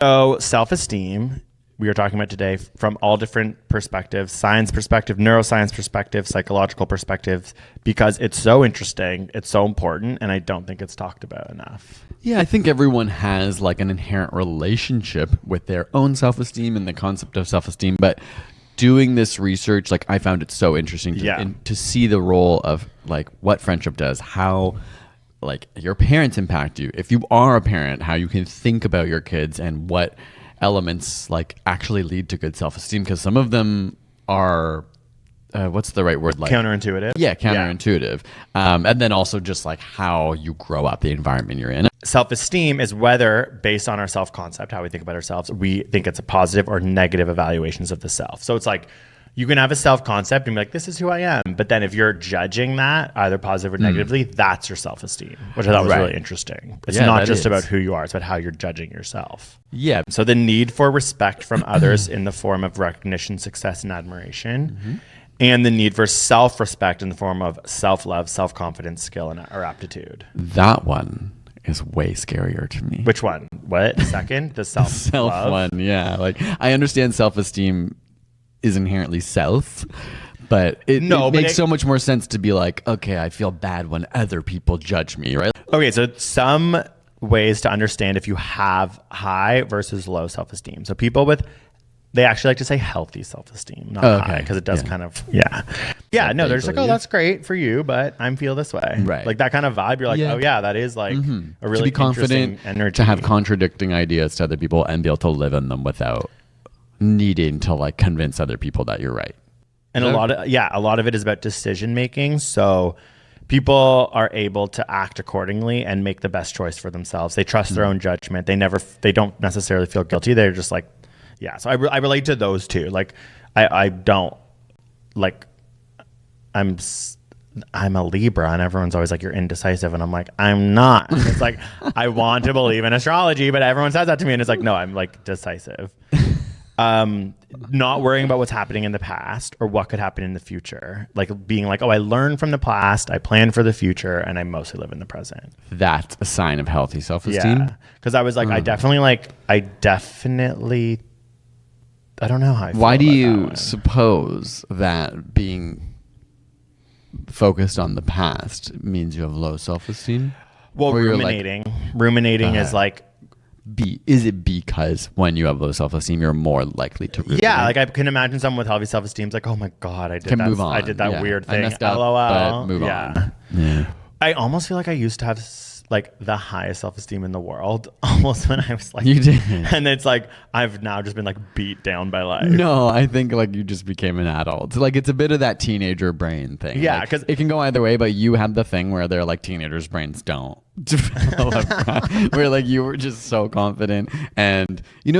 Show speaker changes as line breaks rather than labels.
So self-esteem, we are talking about today from all different perspectives, science perspective, neuroscience perspective, psychological perspectives, because it's so interesting, it's so important, and I don't think it's talked about enough.
Yeah, I think everyone has like an inherent relationship with their own self-esteem and the concept of self-esteem, but doing this research, like I found it so interesting to see the role of like what friendship does, how like your parents impact you. If you are a parent, how you can think about your kids and what elements like actually lead to good self-esteem, because some of them are what's the right word, like
counterintuitive.
Yeah, counterintuitive. And then also just like how you grow up, the environment you're in.
Self-esteem is whether, based on our self-concept, how we think about ourselves, we think it's a positive or negative evaluations of the self. So it's like you can have a self-concept and be like, this is who I am. But then if you're judging that either positive or negatively, that's your self-esteem, which I thought was really interesting. It's not just about who you are, it's about how you're judging yourself.
Yeah.
So the need for respect from others in the form of recognition, success, and admiration, and the need for self-respect in the form of self-love, self-confidence, skill, or aptitude.
That one is way scarier to me.
Which one? What? Second? The self-love?
Self one, yeah. Like I understand self-esteem is inherently self, but it makes so much more sense to be like, okay, I feel bad when other people judge me, right?
Okay, so some ways to understand if you have high versus low self-esteem. So people with, they actually like to say healthy self-esteem, not high, because it does kind of, no, they're just like, oh, that's great for you, but I feel this way.
Right.
Like that kind of vibe, you're like, oh yeah, that is like a really
to be confident,
energy.
To have contradicting ideas to other people and be able to live in them without needing to like convince other people that you're right.
And a lot of it is about decision making. So people are able to act accordingly and make the best choice for themselves. They trust their own judgment. They don't necessarily feel guilty. They're just like, so I relate to those two. Like I don't like, I'm a Libra and everyone's always like, you're indecisive. And I'm like, I'm not. And it's like, I want to believe in astrology, but everyone says that to me. And it's like, no, I'm like decisive. Not worrying about what's happening in the past or what could happen in the future. Like being like, oh, I learned from the past, I plan for the future, and I mostly live in the present.
That's a sign of healthy self-esteem.
Yeah. Because I was like, I definitely, I don't know how I feel.
Why do you suppose that being focused on the past means you have low self-esteem?
Well, ruminating is like,
is it because when you have low self-esteem, you're more likely to ruminate?
Yeah, like I can imagine someone with healthy self-esteem is like, oh my God, I did that weird thing.
I messed up,
LOL.
but move on. Yeah.
I almost feel like I used to have like the highest self-esteem in the world almost when I was like,
you did.
And it's like, I've now just been like beat down by life.
No, I think like you just became an adult. Like it's a bit of that teenager brain thing.
Yeah.
Like, it can go either way, but you had the thing where they're like teenagers' brains don't develop, where like you were just so confident and you know